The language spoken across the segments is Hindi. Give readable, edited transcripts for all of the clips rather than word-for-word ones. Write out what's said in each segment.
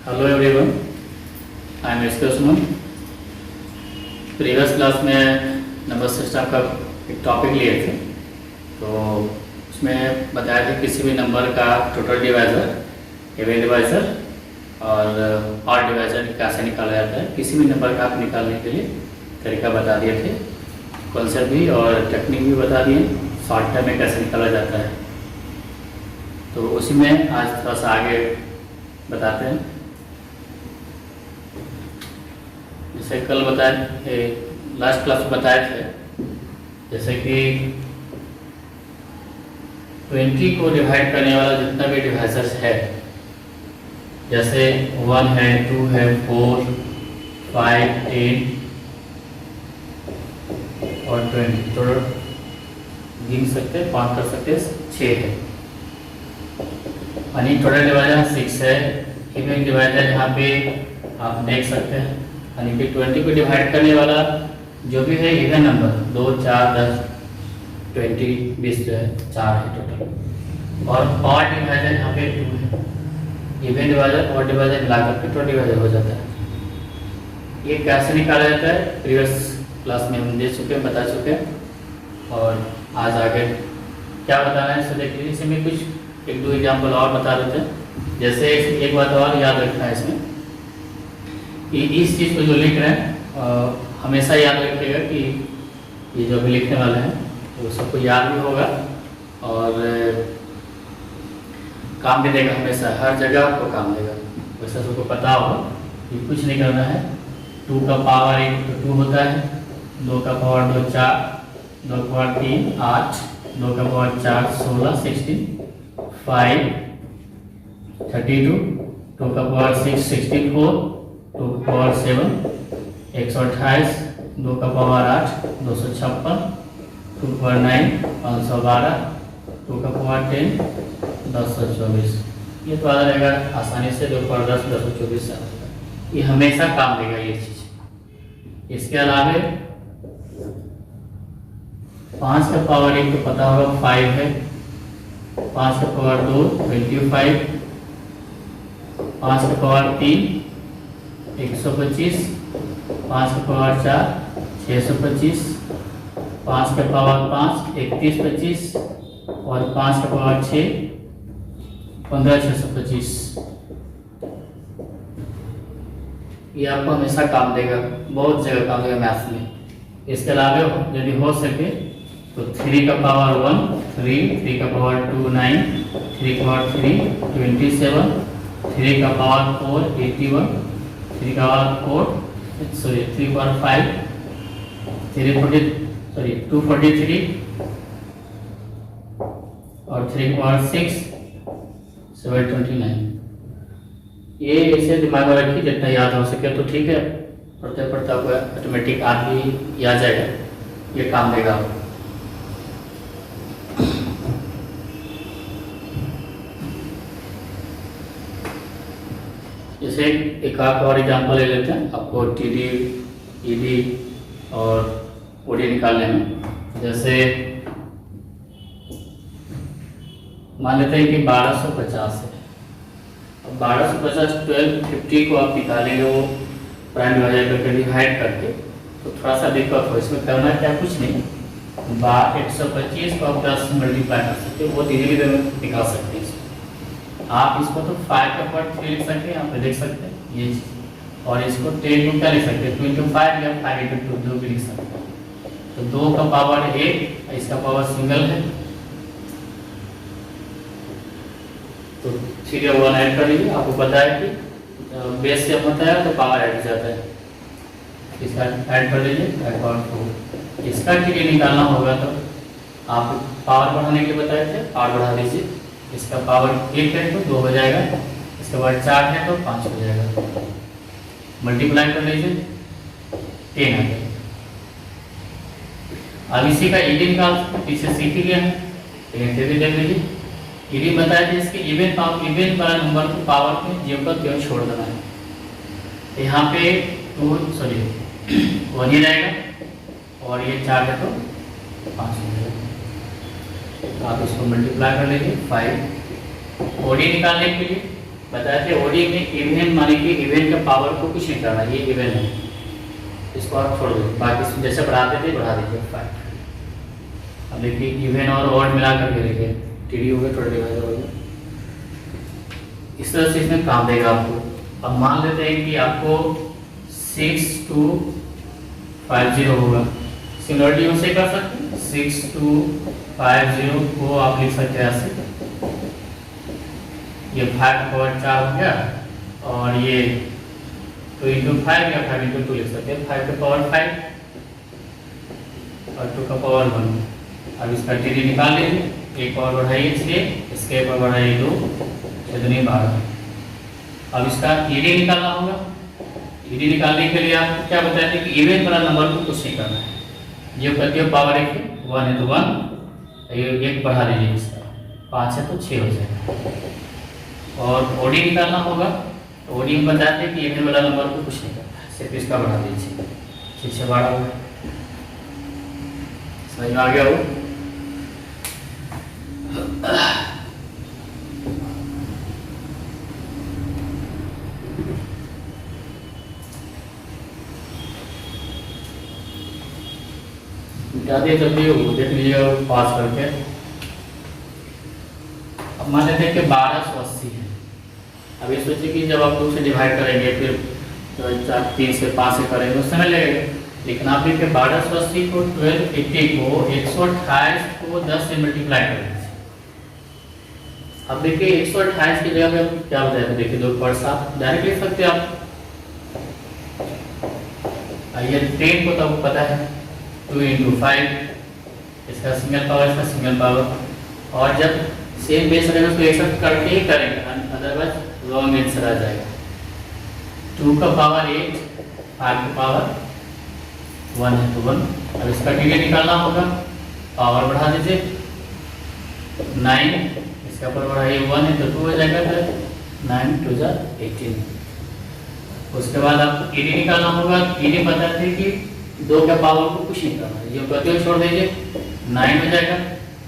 Hello everyone, I am S के सुमन। प्रीवियस क्लास में नंबर सिस्टम का एक टॉपिक लिए थे, तो उसमें बताया था किसी भी नंबर का टोटल डिवाइज़र, इवन डिवाइज़र और ऑड डिवाइज़र कैसे निकाला जाता है। किसी भी नंबर का आप निकालने के लिए तरीका बता दिए थे, कॉन्सेप्ट भी और टेक्निक भी बता दिए, शॉर्ट टर्म में कैसे निकाला जाता है। तो उसी में आज थोड़ा सा आगे बताते हैं। जैसे कल बताए, लास्ट क्लास में बताए थे, जैसे कि 20 को डिवाइड करने वाला जितना भी डिवाइजर्स है, जैसे 1 है, 2 है, 4, 5, 8 और 20, तो गिन सकते हैं, काउंट कर सकते हैं, 6 है। यानी टोटल डिवाइजर 6 है। इवन डिवाइजर यहाँ पे आप देख सकते हैं, यानी कि 20 को डिवाइड करने वाला जो भी है इवन नंबर 2, 4, 10, 20, 20 जो है 4 है टोटल। और ऑड डिवाइजर यहाँ पे 2 है। इवन डिवाइजर और डिवाइजर मिलाकर के टोटल डिवाइजर हो जाता है। ये कैसे निकाला जाता है प्रीवियस क्लास में हम दे चुके हैं, बता चुके हैं, और आज आगे क्या बताना है इसे देख लीजिए। इसमें कुछ 1-2 एग्जाम्पल और बता देते हैं। जैसे एक बात और याद रखना है इसमें, इस चीज़ को जो लिख रहे हैं हमेशा याद रखिएगा कि ये जो भी लिखने वाले हैं वो सबको याद भी होगा और काम भी देगा। हमेशा हर जगह आपको काम देगा, वैसे सबको पता होगा कि कुछ नहीं करना है। 2 का पावर 1 तो 2 होता है, 2 का पावर 2 4, 2 का पावर 3 8, 2 का पावर 4 16, 16, 5 32, 2 का पावर 6 64, 2 का पावर 7 128, 2 का पावर 8 256, 2 का पावर 9 512, 2 का पावर 10 1024। ये तो आ जाएगा आसानी से, 2 का पावर 10 1024 से आ जाएगा। ये हमेशा काम देगा ये चीज। इसके अलावा 5 का पावर 1 तो पता होगा 5 है, 5 का पावर 2 25, 5 का पावर 3 125, 5 का पावर 4 625, 5 का पावर 5 31 25 और 5 का पावर 6 15 625। ये आपको हमेशा काम देगा, बहुत जगह काम देगा मैथ्स में। इसके अलावा यदि हो सके तो 3 का पावर 1 3, 3 का पावर 2 9, 3 का पावर 3 27, 3 का पावर 4 81, 3 का पावर 3 का पावर 5 243 और 3 का पावर 6 729। ये ऐसे दिमाग में रखिए, जितना याद हो सके तो ठीक है, पढ़ते पढ़ते आपको ऑटोमेटिक आप ही याद जाएगा, ये काम देगा आपको। जैसे एक और एग्जांपल ले लेते हैं, आपको टीडी ईडी और ओडी निकालने में। जैसे मान लेते हैं कि 1250 है। अब 1250 1250 को आप निकालेंगे वो प्राइम डिवाइजर करके डिवाइड करके, तो थोड़ा सा दिक्कत हो। इसमें करना क्या, कुछ नहीं, 125 को आप 10 मल्टीप्लाई कर सकते हो, वो धीरे धीरे निकाल सकते हैं। आप इसको तो 5 का पावर 3 लिख सकते हैं, यहाँ पे देख सकते हैं ये चीज। और इसको 10 को क्या लिख सकते हैं, 2 into 5 या 5 into 2 जो भी लिख सकते हैं। तो 2 का पावर 1, इसका पावर सिंगल है, तो 3 और 1 ऐड कर लीजिए। आपको पता है कि बेस से होता है तो पावर ऐड हो जाता है, इसका ऐड कर लीजिए, पावर 4। इसका टीडी निकालना होगा तो आप पावर बढ़ाने के लिए बताए थे, पावर बढ़ा दीजिए। इसका पावर 1 है तो 2 हो जाएगा, इसके बाद 4 है तो 5 हो जाएगा, मल्टीप्लाई कर लीजिए 10 आ जाएगा। अब इसी का ईडी निकाल पीछे सीख लिया है, फिर भी देख लीजिए। ईडी बताया था इसके इवन वाला नंबर को पावर में जीरो का केवल छोड़ देना है। तो यहाँ पे 1 ही रहेगा और ये 4 है तो 5 हो जाएगा। आप इसको मल्टीप्लाई कर लीजिए 5। ओडी निकालने के लिए बताए थे ओडी में इवन माने कि इवन का पावर को कुछ नहीं करना, ये इवन है, इसको आप छोड़ दो, बाकी जैसे बढ़ाते थे बढ़ा दीजिए 5। अब देखिए इवन और ऑड मिला करके देखिए टीडी हो गया, थोड़ा डिवाइडर हो गया, इस तरह से इसमें काम देगा आपको। अब मान लेते हैं कि आपको 6250 होगा, सिमिलरिटी उसे कर सकते हैं, 6250 को आप लिख सकते हैं ऐसे, ये 5 का पावर 4 हो गया, और ये 2 इंटू 5 या 5 इंटू 2 लिख सकते हैं, 5 का पावर 5 और 2 का पावर 1। अब इसका टीडी निकाल लीजिए, एक पावर बढ़ाइए 6, इसके पावर बढ़ाइए 2, 6 12। अब इसका ईडी निकालना होगा। ईडी निकालने के लिए आपको क्या बताया था कि इवन वाला नंबर को कुछ नहीं करना है, ये कहती है पावर 1 है तो 1, एक बढ़ा दीजिए, इसका 5 है तो 6 हो जाएगा। और ओडी निकालना होगा, तो ओडी में बताते हैं कि इवन वाला नंबर को कुछ नहीं करना है, सिर्फ इसका बढ़ा दीजिए, 6 से 12 होगा। समझ में आ गया हो? ज़्यादा जल्दी हो देख लीजिएगा पास करके। अब मान लेते हैं कि 1280 है। अब ये सोचिए कि जब आप 2 से डिवाइड करेंगे, फिर तो 3 से 5 से करेंगे तो समय लगेगा, लेकिन आप देखिए 1280 को 1280 को 128 को 10 से मल्टीप्लाई करेंगे। अब देखिए 128 की जगह पे हम क्या बताया था, देखिए 2 पर 7 डायरेक्ट लिख सकते हैं आप। ये 10 को तो आपको पता है 2 इंटू 5, इसका सिंगल पावर, इसका सिंगल पावर, और जब सेम बेस रहेगा तो एक साथ करके ही करेंगे, अदरवाइज रॉन्ग आंसर आ जाएगा। 2 का पावर 8, 5 का पावर 1 है तो 1। अब इसका टीडी निकालना होगा, पावर बढ़ा दीजिए 9, इसका पावर बढ़ाइए 1 है तो 2 हो जाएगा, तो 9 2 जा 18। उसके बाद आपको ईडी निकालना होगा। ईडी बताते हैं कि 2 के पावर को कुछ नहीं करना है, ये प्रत्येक छोड़ दीजिए 9 हो जाएगा,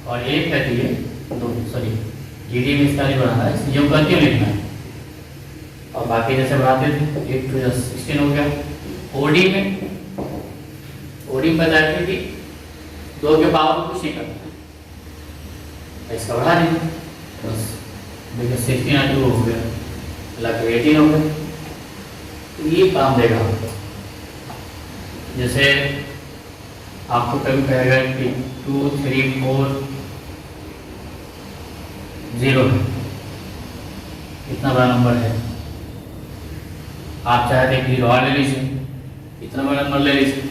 और 1 है तो ये 2, सॉरी ईडी में इसका नहीं बढ़ाना है, ये प्रत्येक लिखना है, और बाकी जैसे बढ़ाते थे 8 2 जा 16 हो गया। ओडी में बताते हैं कि 2 के पावर को कुछ नहीं करना है, इसका बढ़ा दीजिए, बस देखिए 16 2 हो गया, लग 18 हो गया। तो ये काम देगा आपको। जैसे आपको कभी कहेगा कि 2 3 4 0 है, इतना बड़ा नंबर है, आप चाहते हैं कि 0 और ले लीजिए, इतना बड़ा नंबर ले लीजिए।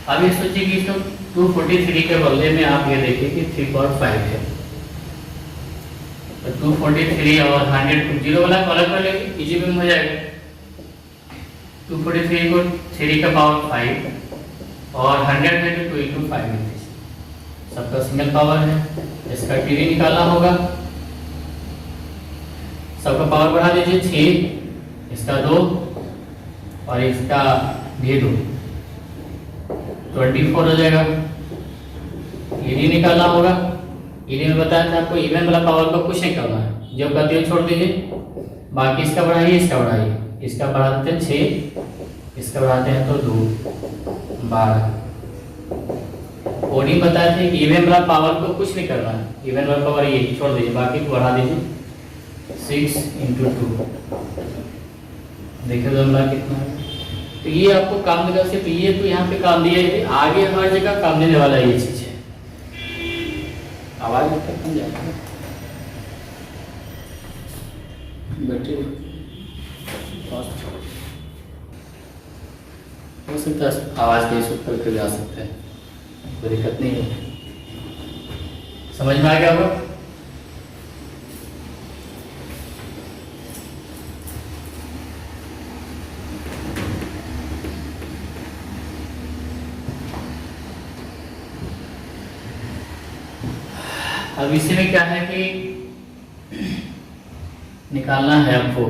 अब ये सोचिए कि इसको 243 के बदले में आप ये देखिए कि 3/5 है, तो 243 और 100 को 0 वाला कॉलम कर लेंगे, इजी में हो जाएगा। 243 को 3 का पावर 5 और 100 है तो 2 इंटू 5 है, सबका सिंगल पावर है। इसका टीडी निकालना होगा, सबका पावर बढ़ा दीजिए 6, इसका 2 और इसका भी 2, 24 हो जाएगा। ईडी निकालना होगा। ईडी में बताया था आपको इवन वाला पावर को कुछ नहीं करना है, जो कहते हैं छोड़ दीजिए, बाकी इसका बढ़ाइए, इसका बढ़ाइए, इसका बढ़ाते हैं 6, इसका बढ़ाते हैं तो 2 12। ओडी बताते हैं कि इवन वाला पावर को कुछ नहीं करना है, इवन वाला पावर ये छोड़ दीजिए, बाकी को बढ़ा दीजिए 6 इंटू 2, देखिए दोनों कितना है। तो ये आपको काम देगा, सिर्फ ये तो यहाँ पे काम दिया है, आगे हर जगह काम देने वाला ये चीज है। आवाज कम जाएगा, बैटरी हो सकता है आवाज के इशू करके भी आ सकता है, कोई दिक्कत नहीं है। समझ में आ गया होगा? अब इसी में क्या है कि निकालना है आपको,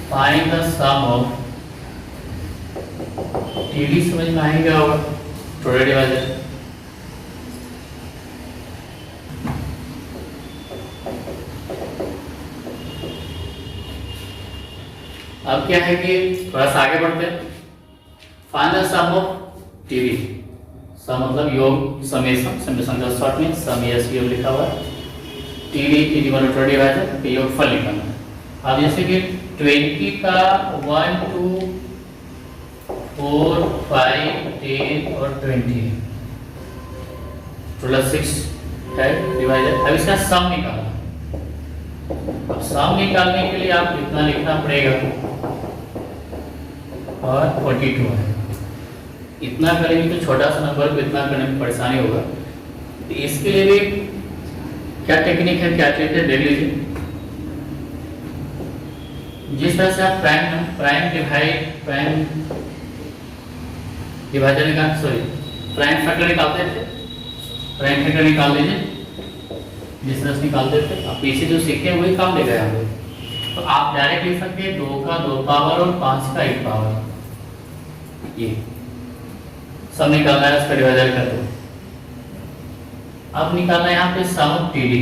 find the sum of TD समझ में आएगा होगा, टोटल डिवाइजर। अब क्या है कि थोड़ा सा आगे बढ़ते हैं। Find the sum of TD. Sum मतलब योग, समेशन, समेशन का शॉर्ट में सम एस योग लिखा हुआ है। टीडी वाला टोटल डिवाइजर का योगफल निकालना है। अब जैसे कि 20 का 1 2 4 5 10 और 20 टोटल 6 है डिवाइजर। अब इसका सम निकालना। अब सम निकालने के लिए आप कितना लिखना पड़ेगा, और 42 है। इतना करेंगे तो छोटा सा नंबर को इतना करने में परेशानी होगा, तो इसके लिए भी क्या टेक्निक है, क्या ट्रिक है, देख लीजिए। जिस तरह से आप प्राइम डिवाइजर प्राइम फैक्टर निकालते थे, प्राइम फैक्टर निकाल लीजिए। जिस तरह से निकालते थे आप पीछे जो सीखे वही काम देगा यहाँ पे। तो आप डायरेक्ट लिख सकते हैं 2 का 2 पावर और 5 का 1 पावर। ये सब निकालना है उसका डिवाइजर कर दो। अब निकालना है यहाँ पे सम ऑफ टीडी।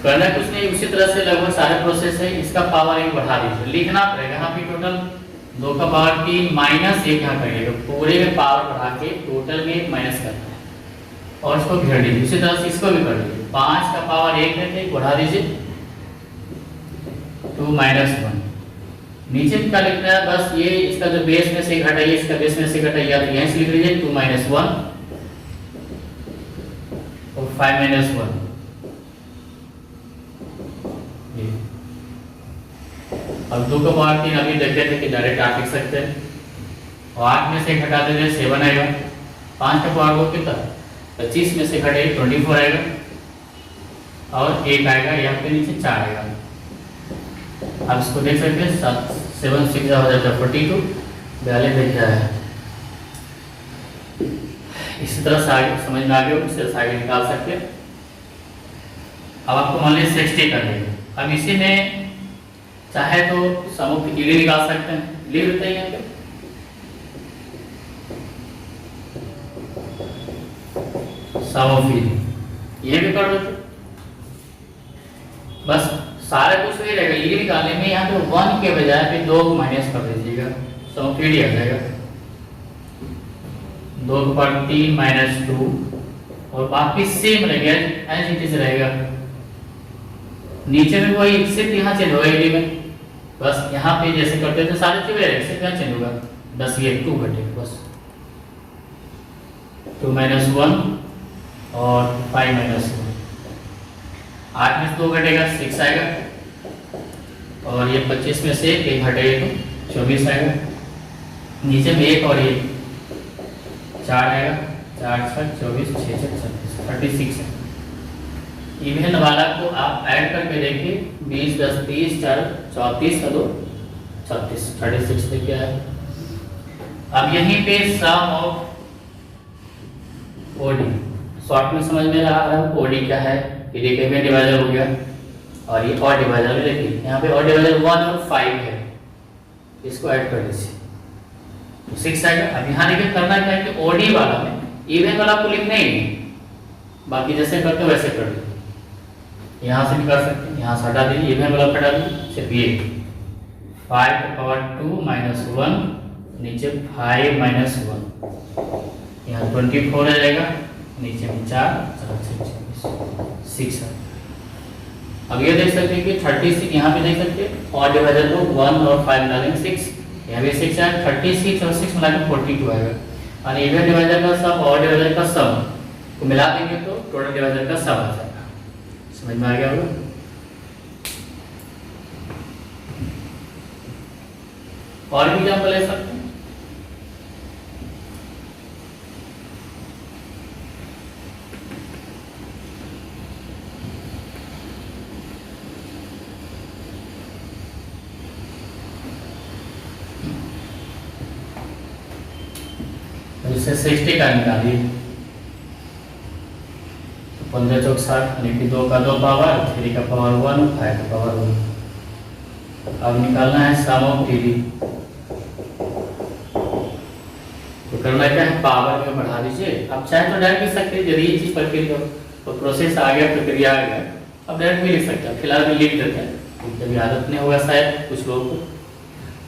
करना कुछ नहीं, उसी तरह से लगभग सारे प्रोसेस है। इसका पावर 1 बढ़ा दीजिए, लिखना पड़ेगा यहाँ पे टोटल 2 का पावर 3 माइनस 1 यहाँ करिएगा, पूरे में पावर बढ़ा के टोटल में 1 माइनस करना है और इसको घेर दीजिए। उसी तरह से इसको भी कर दीजिए। 5 का पावर 1 है, 1 बढ़ा दीजिए 2 माइनस 1। नीचे क्या लिखना है, बस ये इसका जो बेस में से घटाइए, इसका बेस में से घटाइए, तो यहीं से लिख लीजिए 2 माइनस 1 और 5 माइनस 1। अब 2 का पावर 3 अभी देखे थे कि डायरेक्ट आप लिख सकते हैं, और 8 में से घटा दीजिए 7 आएगा। 5 का पावर वो कितना, 25 में से घटाइए 24 आएगा, और 1 आएगा यहाँ पे नीचे 4 आएगा। अब इसको देख सकते हैं 7 6 हो जाता है 42, 42 देखिए है। इसी तरह से आगे समझ में आ गया, उससे आगे निकाल सकते हैं। अब आपको मान लीजिए 60 कर देगा। अब इसी में चाहे तो समूह की टीडी निकाल सकते हैं, लिख देते हैं यहाँ पे सम ऑफ टीडी, ये भी कर देते। बस सारा कुछ नहीं रहेगा, ये निकालने में यहाँ पे 1 के बजाय पे 2 को माइनस कर दीजिएगा, सम ऑफ टीडी आ जाएगा। 2 के पावर 3 माइनस 2 और बाकी सेम रहेगा, एज इट इज रहेगा। नीचे में वही सिर्फ यहाँ चेंज होगा एडी में, बस यहाँ पे जैसे करते थे सारे चीजें रहेंगे, सिर्फ यहाँ चेंज होगा। 10 ये 2 घटेगा बस, 2 माइनस 1 और 5 माइनस 1। 8 में से 2 घटेगा 6 आएगा, और ये 25 में से 1 घटेगा तो 24 आएगा। नीचे में 1 और 1 4 आएगा, 4 6 24 6 36 36 है। इवेंट वाला को आप ऐड करके देखिए, 20 10 30 4 34 का 2 36 36 देखिए है। अब यहीं पे सम ऑफ ओडी शॉर्ट में समझ में आ रहा है। ओडी क्या है, ये देखिए इवेंट डिवाइजर हो गया, और ये और डिवाइजर भी देखिए यहाँ पे और डिवाइजर 1 और 5 है, इसको ऐड कर दीजिए तो 6 आएगा। अब यहाँ देखिए करना क्या है कि ओडी वाला में इवेंट वाला को लिखना ही नहीं, बाकी जैसे करते वैसे कर दीजिए। यहाँ से भी कर सकते हैं, यहाँ से हटा दीजिए, इवेंट वाला हटा दीजिए, सिर्फ ये 5 का पावर 2 माइनस 1 नीचे 5 माइनस 1, यहाँ 24 आ जाएगा, नीचे में 4 6 है। अब ये देख सकते हैं कि 36 यहाँ पे देख सकते हैं, और डिवाइजर को 1 और 5 डालेंगे 6, यहाँ भी 6 है। 36 और 6 मिलाकर 42 आएगा, और इवेंट डिवाइजर का सम और डिवाइजर का सम को मिला देंगे तो टोटल डिवाइजर का सम आ जाएगा। समझ में आ गया होगा। और भी एग्जाम्पल ले सकते हैं। जैसे 60 का निकालिए, 15 चौक 60, यानी कि 2 का 2 पावर, 3 का पावर 1, 5 का पावर 1। अब निकालना है सम ऑफ टीडी। तो करना क्या है, पावर में बढ़ा दीजिए। अब चाहे तो डायरेक्ट लिख सकते हैं, यदि ये चीज प्रक्रिया तो प्रोसेस आ गया, प्रक्रिया आ गया, अब डायरेक्ट भी लिख सकते हैं। फिलहाल भी लिख देते हैं, कभी आदत नहीं होगा शायद कुछ लोगों को।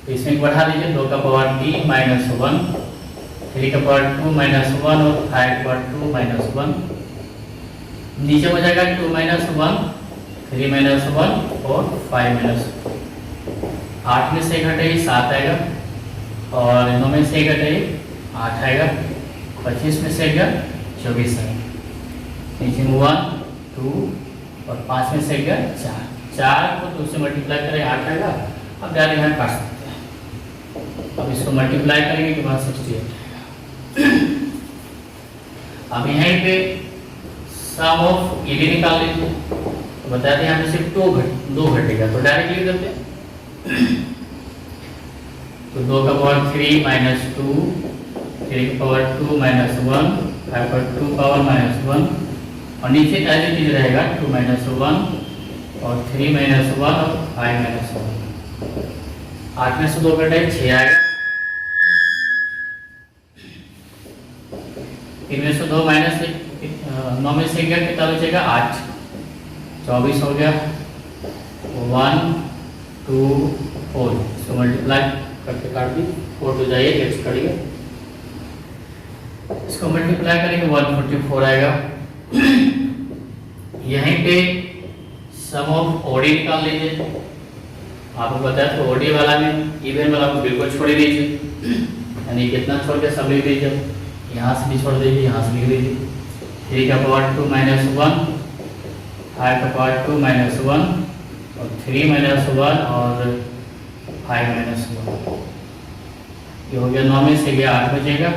तो इसमें बढ़ा दीजिए 2 का पावर t माइनस 1, 3 का पावर 2 माइनस 1 और 5 का पावर 2 माइनस 1। नीचे हो जाएगा 2 माइनस 1, 3 माइनस 1 और 5 माइनस 1। 8 में से घटाइए 7 आएगा, और 9 में से घटाइए 8 आएगा, 25 में से गया 24 आएगा। नीचे में 1 2 और 5 में से गया 4, 4 को 2 से मल्टीप्लाई करें 8 आएगा। अब डायरेक्ट यहाँ काट सकते हैं। अब इसको मल्टीप्लाई करेंगे के बाद 68 आएगा। अब यहाँ पे सम ऑफ ईडी निकाल लीजिए। तो बताते हैं यहाँ पे सिर्फ 2 घटेगा, तो डायरेक्ट लिख देते हैं। तो 2 का पावर 3 माइनस 2, 3 का पावर 2 माइनस 1, 5 का 2 पावर माइनस 1, और नीचे एज इट इज रहेगा 2 माइनस 1 और 3 माइनस 1 और 5 माइनस 1। 8 में से 2 घटाए 6 आएगा, 3 में से 2 माइनस 9 में से गया कितना बचेगा 8, 24 हो गया। 1 2 4, इसको मल्टीप्लाई करके काट दी, 4 तो जाइए x करिए, इसको मल्टीप्लाई करेंगे 144 आएगा। यहीं पे सम ऑफ ओडी निकाल लीजिए। आपको पता है तो ओडी वाला में इवन वाला को बिल्कुल छोड़ दीजिए, यानी कितना छोड़ के सब लिख दीजिए। यहाँ से भी छोड़ दीजिए, यहाँ से लिख दीजिए। 3 का पावर 2 माइनस 1, 5 का पावर 2 माइनस 1 और 3 माइनस 1 और 5 माइनस 1। ये हो गया। 9 में से गया 8 बचेगा,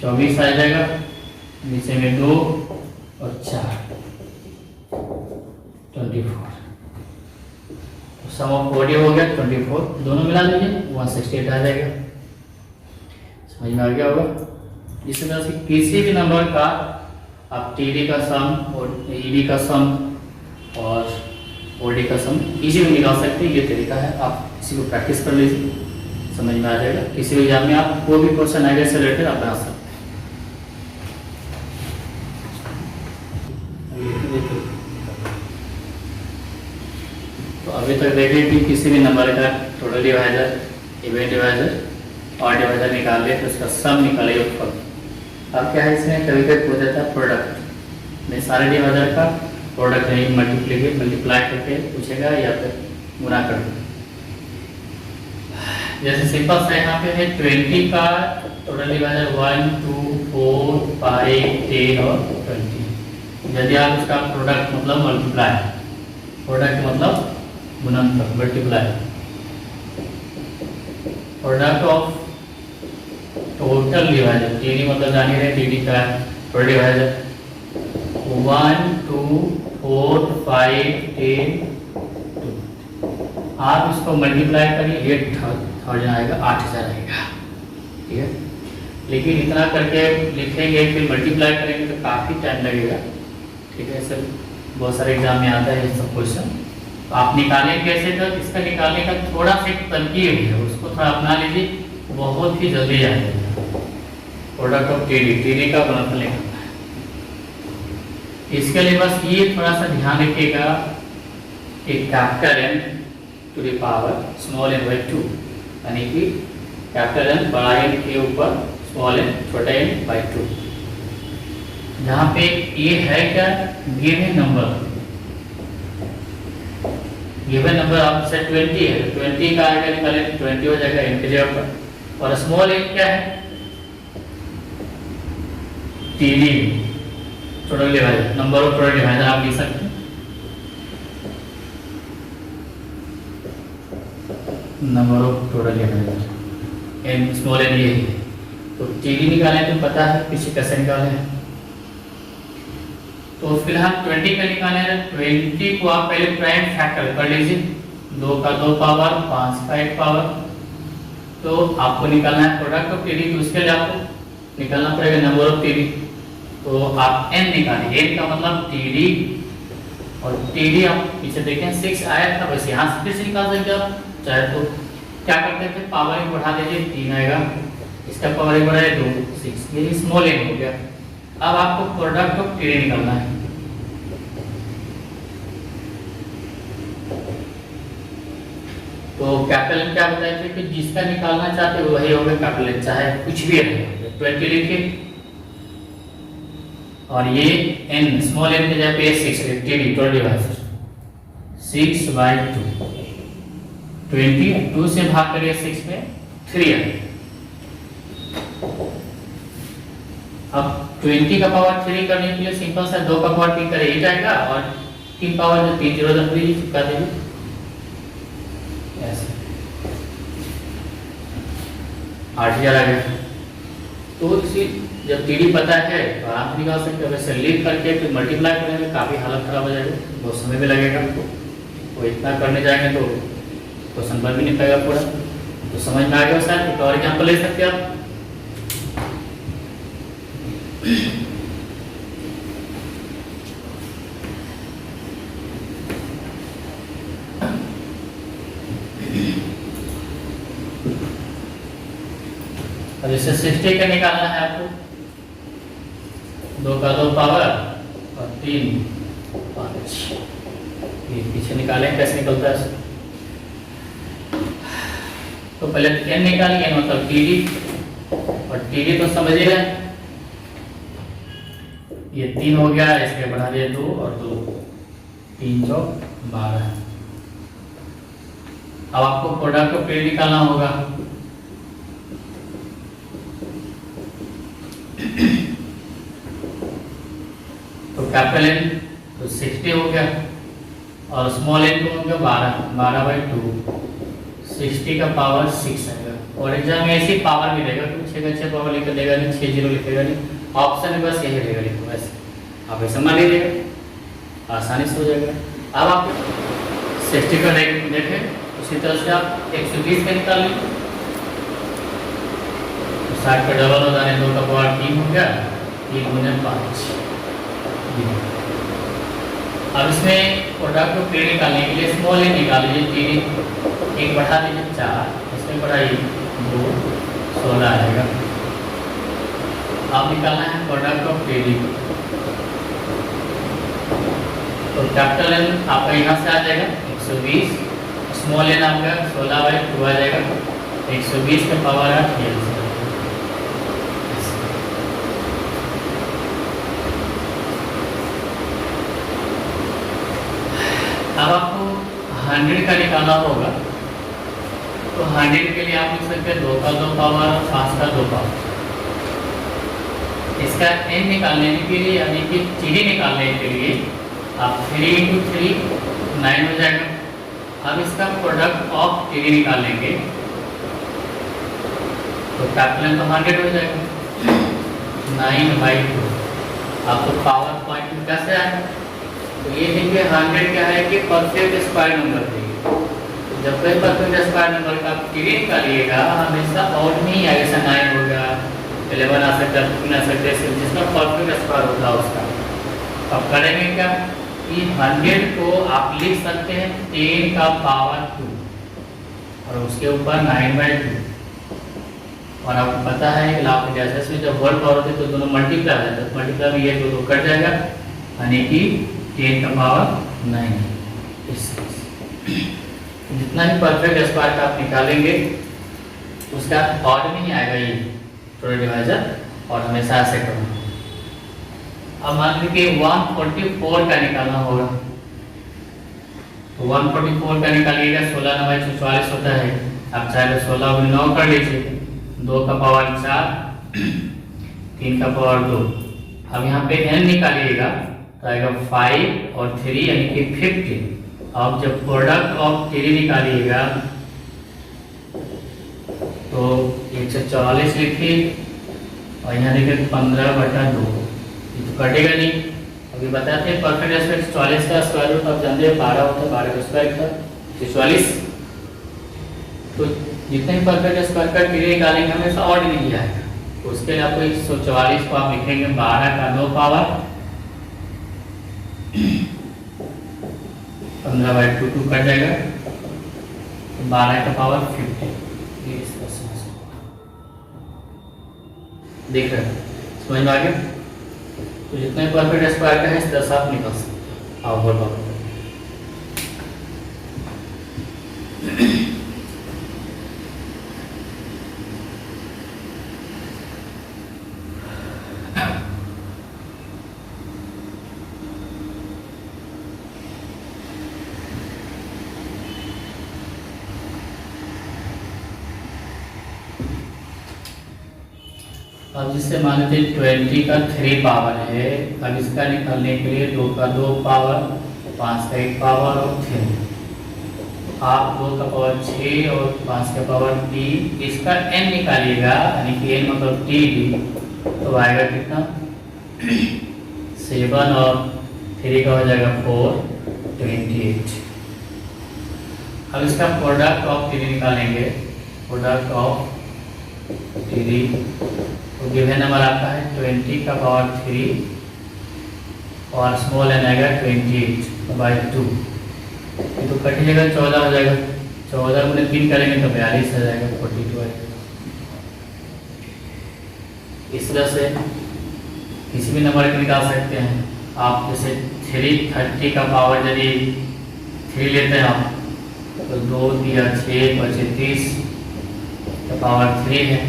24 आ जाएगा। नीचे में 2 और 4, 24। तो सम ऑफ ओडी हो गया 24, दोनों मिला दीजिए 168 आ जाएगा। समझ में आ गया होगा। इस तरह से किसी भी नंबर का आप टीडी का सम और ईडी का सम और ओडी का सम इजीली निकाल सकते हैं। ये तरीका है, आप इसी को प्रैक्टिस कर लीजिए, समझ में आ जाएगा। किसी भी एग्जाम में आप कोई भी क्वेश्चन आएगा से रिलेटेड आप बना सकते हैं। तो अभी तक देखें कि किसी भी नंबर का टोटल डिवाइजर, इवेंट डिवाइजर और डिवाइजर निकाल लिया तो उसका सम निकालिए ऊपर। अब क्या है, इसमें कभी कभी पूछा जाता है प्रोडक्ट में सारे डिवाइजर का प्रोडक्ट नहीं, मल्टीप्लाई करके पूछेगा या फिर गुना करके। जैसे सिंपल सा यहाँ पे है 20 का टोटल डिवाइजर 1 2 4 5 10 और 20। यदि आप उसका प्रोडक्ट मतलब मल्टीप्लाई, प्रोडक्ट मतलब गुणनफल, multiply, product of total divisor, TD मतलब जान रहे टीडी का टोटल डिवाइजर 1 2 4 5 10 2। आप इसको मल्टीप्लाई करिए 8000 आएगा, 8000 आएगा, ठीक है। लेकिन इतना करके लिखेंगे फिर मल्टीप्लाई करेंगे तो काफ़ी टाइम लगेगा, ठीक है। सर बहुत सारे एग्जाम में आता है ये सब क्वेश्चन। तो आप निकालें कैसे, तो इसका निकालने का थोड़ा सा तरकीब है, उसको थोड़ा अपना लीजिए, बहुत ही जल्दी आ जाएगा। प्रोडक्ट ऑफ टीडी, टीडी का गुणनफल निकालना है। इसके लिए बस ये थोड़ा सा ध्यान रखिएगा कि capital N to the power small N by 2, यानी कि कैपिटल एन बड़ा एन के ऊपर स्मॉल एन छोटा एन बाई 2। जहाँ पे ये है क्या, गिवन नंबर, गिवन नंबर आपसे 20 है, 20 का आएगा निकाले 20 हो जाएगा एन के जगह पर। और स्मॉल एन क्या है, TD total divisor, number of total divisor आप लिख सकते हैं, number of total divisor N small N ये है। तो टीडी निकालें तो पता है पीछे कैसे निकाले हैं। तो फिलहाल 20 का निकाले हैं, 20 को आप पहले प्राइम फैक्टर कर लीजिए, 2 का 2 पावर 5 का 1 पावर। तो आपको निकालना है प्रोडक्ट ऑफ टीडी, तो उसके लिए आपको निकालना पड़ेगा नंबर ऑफ टीडी। तो आप n निकालिए, n का मतलब टीडी और टीडी आप पीछे देखें 6 आया था, वैसे यहाँ से फिर से निकाल सकते आप चाहे तो। क्या करते थे, पावर एक बढ़ा दीजिए 3 आएगा, इसका पावर एक बढ़ाए 2 6, ये स्मॉल n हो गया। अब आपको प्रोडक्ट ऑफ टीडी निकालना है। तो कैपिटल क्या बताए थे कि जिसका निकालना चाहते हो वही होगा कैपिटल, चाहे कुछ भी रहे। 20 लिखिए और ये n स्मॉल n के जगह पे 6 टीडी टोटल डिवाइस 6/2, 22 से भाग करिए 6 में 3 है। अब 20 का पावर 3 करने के लिए सिंपल सा 2 का पावर 3 करे 8 आएगा और 3 पावर जो 3 0 तक भी चिपका देंगे ऐसे 8000 आ गया। तो इसी जब टीडी पता है तो आप निकाल सकते हो। वैसे लिख करके फिर मल्टीप्लाई करने में काफ़ी हालत खराब हो जाएगा, बहुत समय भी लगेगा आपको। तो इतना करने जाएंगे तो क्वेश्चन बन भी नहीं पाएगा पूरा। तो समझ में आ गया सर, एक और एग्जाम्पल ले सकते हैं आप। अब जैसे 60 का निकालना है आपको, 2 का 2 पावर और 3 5, ये पीछे निकालें कैसे निकलता है। तो पहले n निकालिए, मतलब टीडी, और टीडी तो समझिए ये 3 हो गया, इसके बढ़ा दिए 2 और 2 3 4 12। अब आपको प्रोडक्ट ऑफ टीडी निकालना होगा। तो कैपिटल N तो 60 हो गया और स्मॉल n को हो गया 12/2, 60 का पावर 6 आएगा। और एग्जाम में ऐसी पावर भी देगा तो 6 का 6 पावर लिख देगा नहीं, 6 0 लिखेगा नहीं, ऑप्शन में बस यही रहेगा लिखो वैसे आप ऐसा मान लीजिएगा, आसानी से हो जाएगा। अब आप 60 का देखें उसी तरह से आप 120 का निकाल लीजिए। 60 का डबल हो जाने 2 का पावर 3 हो गया, 3 गुने 5। अब इसमें प्रोडक्ट ऑफ टीडी निकालने के लिए स्मॉल n निकाल लीजिए, टीडी 1 बढ़ा दीजिए 4, इसमें बढ़ाइए 2 16 आएगा। अब निकालना है प्रोडक्ट ऑफ टीडी। तो कैपिटल N आपका यहाँ से आ जाएगा 120, स्मॉल n आपका 16/2 आ जाएगा, 120 का पावर 8 है। अब आपको 100 का निकालना होगा। तो 100 के लिए आप लिख सकते हैं 2 का 2 पावर और 5 का 2 पावर। इसका n निकालने के लिए यानी कि टीडी निकालने के लिए आप 3 × 3 9 हो जाएगा। अब इसका प्रोडक्ट ऑफ टीडी निकालेंगे तो कैपिटल तो 100 हो जाएगा, 9/2। आपको पावर पॉइंट में कैसे आएगा, तो ये देखिए 100 क्या है कि परफेक्ट स्क्वायर नंबर है। जब कोई परफेक्ट स्क्वायर नंबर का टीडी निकालिएगा हमेशा ऑड नहीं आएगा, जैसा 9 होगा 11 आ सकता है, 15 आ सकता है, जिसका परफेक्ट स्क्वायर होता है उसका। अब करेंगे क्या कि 100 को आप लिख सकते हैं 10 का पावर 2 और उसके ऊपर 9/2। और आपको पता है कि लाभ जैसे में जब होल पावर होती है तो दोनों मल्टीप्लाई हो जाता है, मल्टीप्लाई में ये 2 कट जाएगा यानी कि 10 का पावर 9। जितना भी परफेक्ट स्क्वायर का आप निकालेंगे उसका ऑड नहीं आएगा ये टोटल डिवाइजर, और हमेशा ऐसे करना। अब मान लीजिए 144 का निकालना होगा। तो 144 का निकालिएगा, 16 9 44 होता है। आप चाहे तो 16 × 9 कर लीजिए, 2 का पावर 4, 3 का पावर 2। अब यहाँ पे n निकालिएगा तो आएगा 5 और 3 यानी कि 50। अब जब प्रोडक्ट ऑफ टीडी निकालिएगा तो 144 लिखिए और यहाँ देखिए 15/2, ये तो कटेगा नहीं। अभी बताते हैं परफेक्ट स्क्वायर 44 का स्क्वायर रूट आप जानते हैं 12 होता है, 12 का स्क्वायर था 44। तो जितने भी परफेक्ट स्क्वायर का टीडी निकालेंगे हमेशा ऑड नहीं आएगा। तो उसके लिए आपको 144 को आप लिखेंगे 12 का 2 पावर 15/2 2 कट जाएगा, 12 का पावर 50। ये इस तरह से देख रहे हैं, समझ में आ गया। तो जितने परफेक्ट स्क्वायर का है इस तरह से आप निकाल सकते हैं। और बात अब जिससे मान लीजिए 20 का 3 पावर है, अब इसका निकालने के लिए 2 का 2 पावर, 5 का 1 पावर और 3। आप 2 का पावर 6 और 5 का पावर 3, इसका n निकालिएगा, यानी कि n मतलब t, तो आएगा कितना 7 और 3 का हो जाएगा 4, 28। अब इसका प्रोडक्ट ऑफ 3 निकालेंगे, प्रोडक्ट ऑफ 3, तो गिवन नंबर आपका है 20 का पावर 3 और स्मॉल n आएगा 28/2। ये तो कट जाएगा, 14 हो जाएगा, 14 गुणे 3 करेंगे तो 42 आ जाएगा, 42 आएगा। इस तरह से किसी भी नंबर को निकाल सकते हैं आप। जैसे 330 का पावर यदि 3 लेते हैं आप, तो 2 दिया 6 बचे 30 का पावर 3 है।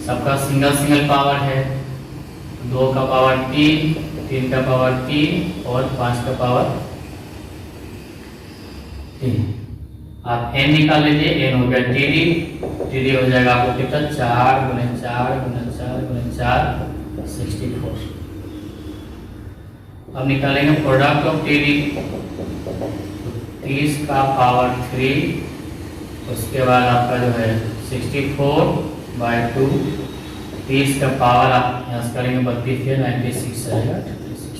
सबका सिंगल पावर है, 2 का पावर 3, 3 का पावर 3 और 5 का पावर 3। आप n निकाल लीजिए, n हो गया TD हो जाएगा आपको कितना 4 गुणे 4 गुणे 4 गुणे 4 64। अब निकालेंगे प्रोडक्ट ऑफ TD, 30 का पावर 3, उसके बाद आपका जो है 64/2, 30 का पावर आप यहाँ से करेंगे 32 है, 96 आएगा, 36।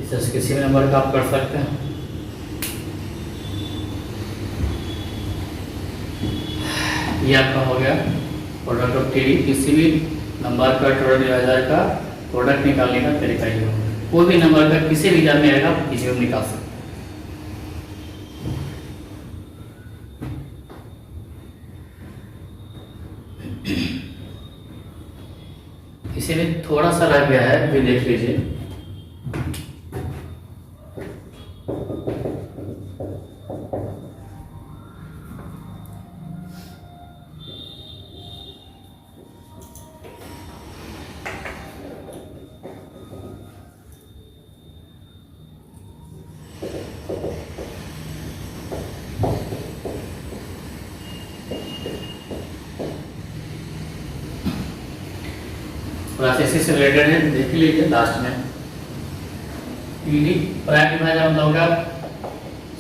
इस तरह से किसी भी नंबर का आप कर सकते हैं। ये आपका हो गया प्रोडक्ट ऑफ TD। किसी भी नंबर का टोटल डिवाइजर का प्रोडक्ट निकालने का तरीका ये होगा। कोई भी नंबर का किसी भी एग्जाम में आएगा, किसी को निकाल सकते हैं। इसीलिए थोड़ा सा रह गया है, भी देख लीजिए। इसी से रिलेटेड है, देख लीजिए लास्ट में। PD प्राइम डिवाइजर मतलब होगा,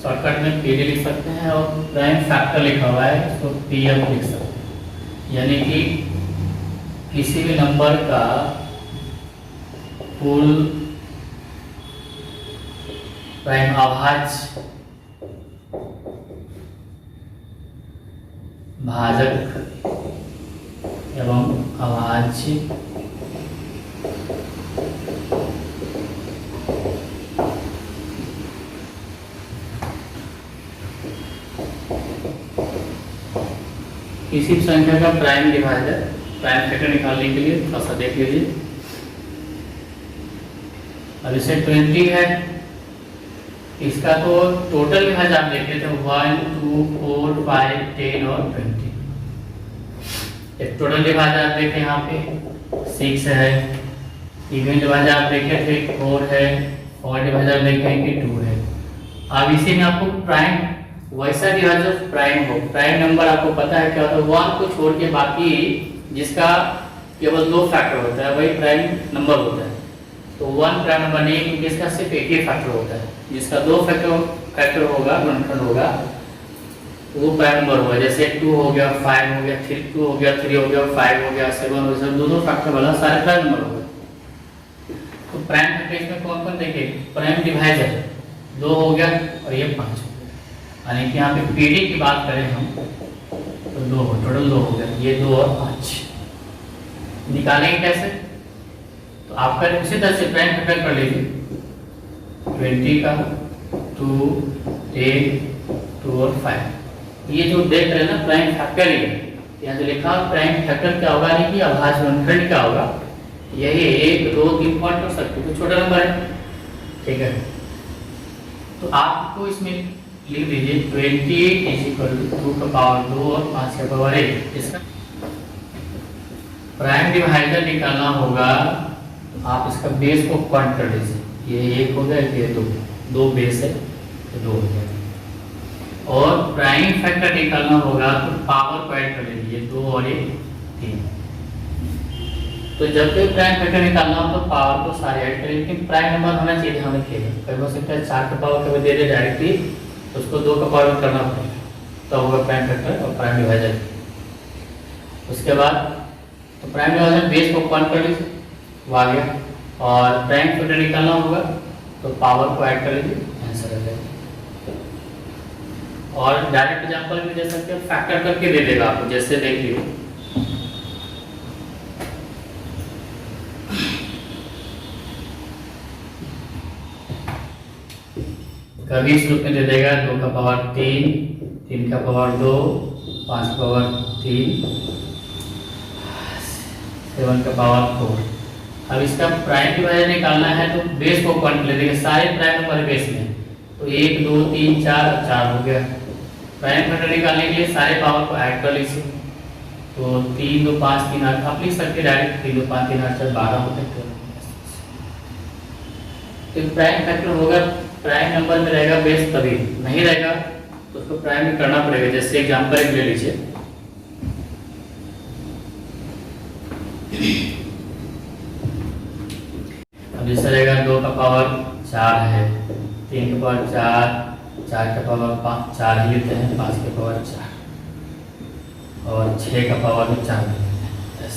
शॉर्टकट में PD लिख सकते हैं, और प्राइम फैक्टर लिखा हुआ है तो PF लिख सकते हैं। यानी कि किसी भी नंबर का कुल प्राइम अभाज्य भाजक एवं अभाज्य किसी भी संख्या का प्राइम डिवाइजर, प्राइम फैक्टर निकालने के लिए थोड़ा सा देख लीजिए। अब इसे 20 है, इसका तो टोटल डिवाइजर आप देखे थे 1 2 4 5 10 और 20। एक टोटल डिवाइजर आप देखे यहाँ पे 6 है, इवन डिवाइजर आप देखे थे 4 है, और डिवाइजर देखे कि 2 है। अब इसी में आपको प्राइम वैसा डिवाइजर प्राइम हो, प्राइम नंबर आपको पता है क्या होता है, 1 को छोड़ के बाकी जिसका केवल 2 फैक्टर होता है वही प्राइम नंबर होता है। तो 1 प्राइम नंबर नहीं, क्योंकि इसका सिर्फ एक ही फैक्टर होता है। जिसका 2 फैक्टर होगा, गुणनखंड होगा, वो प्राइम नंबर होगा। जैसे 2 हो गया, 5 हो गया, 2 हो गया, 3 हो गया, 5 हो गया, 7 हो गया, 2 फैक्टर वाला सारे प्राइम नंबर होगा। तो प्राइम फैक्टर इसमें कौन कौन देखिए, प्राइम डिवाइजर 2 हो गया और ये 5 हो गया। यानी कि यहाँ पे PD की बात करें हम तो 2 हो, टोटल 2 हो गया, ये 2 और 5 निकालेंगे कैसे। तो आपका उसी तरह से प्राइम फैक्टर कर लीजिए, 20 का 2, 10, 2 और 5। ये जो देख रहे हैं ना प्राइम फैक्टर ही है। यहाँ जो लिखा प्राइम फैक्टर क्या होगा, नहीं कि अभाज्य गुणनखंड क्या होगा, यही 1, 2, 3 पॉइंट कर सकते तो छोटा नंबर है, ठीक है। तो आपको इसमें लिख दीजिए 20 इज इक्वल टू 2 का पावर 2 और 5 का पावर 1। इसका प्राइम डिवाइजर निकालना होगा, आप इसका बेस को क्वांट कर लीजिए। ये 1 हो गया, ये 2, 2 बेस है तो 2 हो गया। और प्राइम फैक्टर निकालना होगा तो पावर को ऐड कर लीजिए, 2 और 1 3। तो जब भी प्राइम फैक्टर निकालना हो तो पावर को सारे ऐड करें, लेकिन प्राइम नंबर होना चाहिए ध्यान रखिएगा। कई हो सकता है 4 का पावर कभी दे दे डायरेक्टली, उसको 2 का पावर करना पड़ेगा तो होगा प्राइम फैक्टर और प्राइम डिवाइजर। उसके बाद तो प्राइम डिवाइजर बेस को क्वांट कर लीजिए, वो आ गया। और प्राइम फैक्टर निकालना होगा तो पावर को ऐड कर लीजिए, आंसर आ जाएगा। और डायरेक्ट एग्जांपल भी दे सकते हैं, फैक्टर करके दे देगा आपको, जैसे देख लीजिए। कभी इस रूप में दे देगा 2 का पावर 3, 3 का पावर 2, 5 का पावर 3, 7 का पावर 4। अब इसका प्राइम डिवाइजर निकालना है तो बेस को क्वांट ले देंगे, सारे प्राइम नंबर बेस में। तो 1, 2, 3, 4 4 हो गया। प्राइम फैक्टर निकालने के लिए सारे पावर को ऐड कर लीजिए, तो 3, 2, 5, 3, 8 आप लिख सकते डायरेक्ट, 3, 2, 5, 3, 8, 4, 12 होते हैं। तो प्राइम फैक्टर होगा, प्राइम नंबर में रहेगा बेस, तभी नहीं रहेगा तो उसको प्राइम में करना पड़ेगा। जैसे एग्जांपल एक ले लीजिए, अब जैसे रहेगा 2 का पावर 4 है, 3 का पावर 4, 4 का पावर 5 4 ही लेते हैं, 5 का पावर 4 और 6 का पावर भी 4 लेते हैं।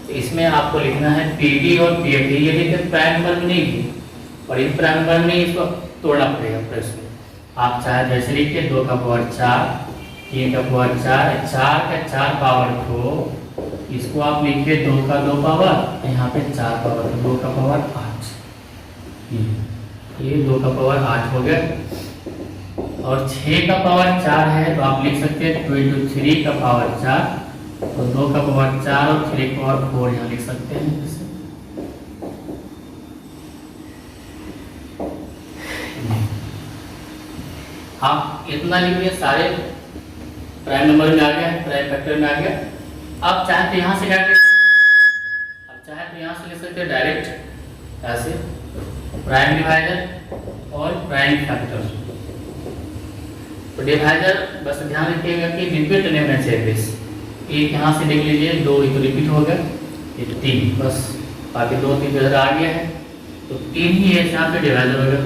तो इसमें आपको लिखना है पीडी और पीएफडी। ये देखिए प्राइम नंबर में नहीं थी और इन प्राइम नंबर में इसको तोड़ना पड़ेगा प्रश्न में। आप चाहे जैसे लिखिए 2 का पावर 4, 3 का पावर 4, 4 का 4 पावर को इसको आप लिखिए 2 का 2 पावर, यहाँ पे 4 पावर, 2 का पावर 8। ये 2 का पावर 8 हो गया। और 6 का पावर 4 है तो आप लिख सकते हैं 23 का पावर 4, तो 2 का पावर 4 और 3 का पावर 4 यहाँ लिख सकते हैं। आप इतना लिखिए, सारे प्राइम नंबर में आ गया, प्राइम फैक्टर में आ गया। अब चाहे तो यहाँ से डायरेक्ट, अब चाहे तो यहाँ से लिख सकते हैं डायरेक्ट ऐसे, प्राइम डिवाइजर और प्राइम फैक्टर। तो डिवाइजर बस ध्यान रखिएगा कि रिपीट नहीं होना चाहिए बेस। एक यहाँ से लिख लीजिए, 2 तो रिपीट हो गया, ये 3 बस, बाकी 2 3 इधर आ गया है तो 3 ही है, यहाँ पे डिवाइजर हो गया।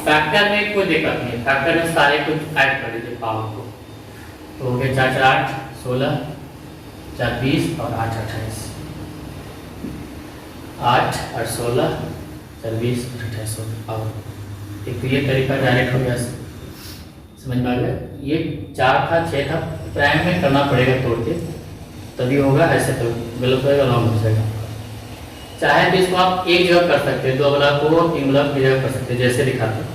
फैक्टर में कोई दिक्कत नहीं, फैक्टर में सारे कुछ ऐड कर दीजिए पावर को, तो हो गया 4 4 8 16, 4 20 और 8 28, 8 और 16, 4 20 और 28 पावर। एक तो ये तरीका डायरेक्ट हो गया, समझ में आ गया। ये 4 था 6 था, प्राइम में करना पड़ेगा तोड़ के, तभी होगा, ऐसे तो गलत होगा, रॉन्ग हो जाएगा। चाहे तो इसको आप एक जगह कर सकते हैं, 2 ब्लॉक को 3 ब्लॉक की जगह कर सकते हैं, जैसे दिखाते हैं।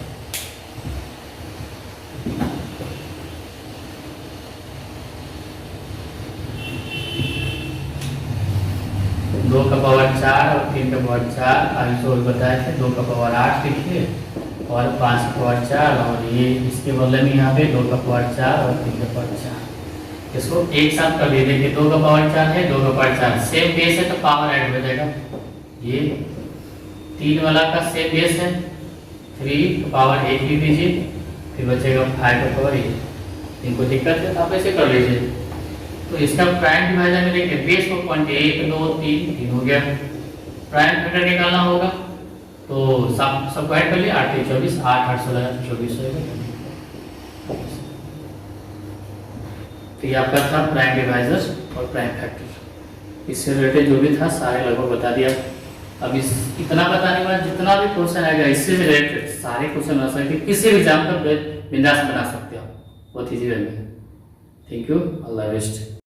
2 का पावर 4 और 3 का पावर 4 आगे तो बताए थे, 2 का पावर 8 लिखिए और 5 का पावर 4, और ये इसके बदले में यहाँ पे 2 का पावर 4 और 3 का पावर 4, इसको एक साथ कर दिए। देखिए 2 का पावर 4 है, 2 का पावर 4 सेम बेस है तो पावर ऐड हो जाएगा। ये 3 वाला का सेम बेस है, 3 का पावर 8 लिख दीजिए, फिर बचेगा 5 का पावर 8। इनको दिक्कत है तो आप ऐसे कर लीजिए। तो इसका प्राइम डिवाइजर में देखिए बेस को क्वांटिटी 1 2 3 3 हो गया। प्राइम फैक्टर निकालना होगा तो सब ऐड कर लिया, 8 3 24, 8 8 16 24 होगा। तो ये आपका था प्राइम डिवाइजर और प्राइम फैक्टर। इससे रिलेटेड जो भी था सारे लगभग बता दिया। अब इस इतना बताने के बाद जितना भी क्वेश्चन आएगा इससे रिलेटेड सारे क्वेश्चन बना सकते, किसी भी एग्जाम का बिंदास बना सकते हो बहुत इजी वे में। Thank you, all the best.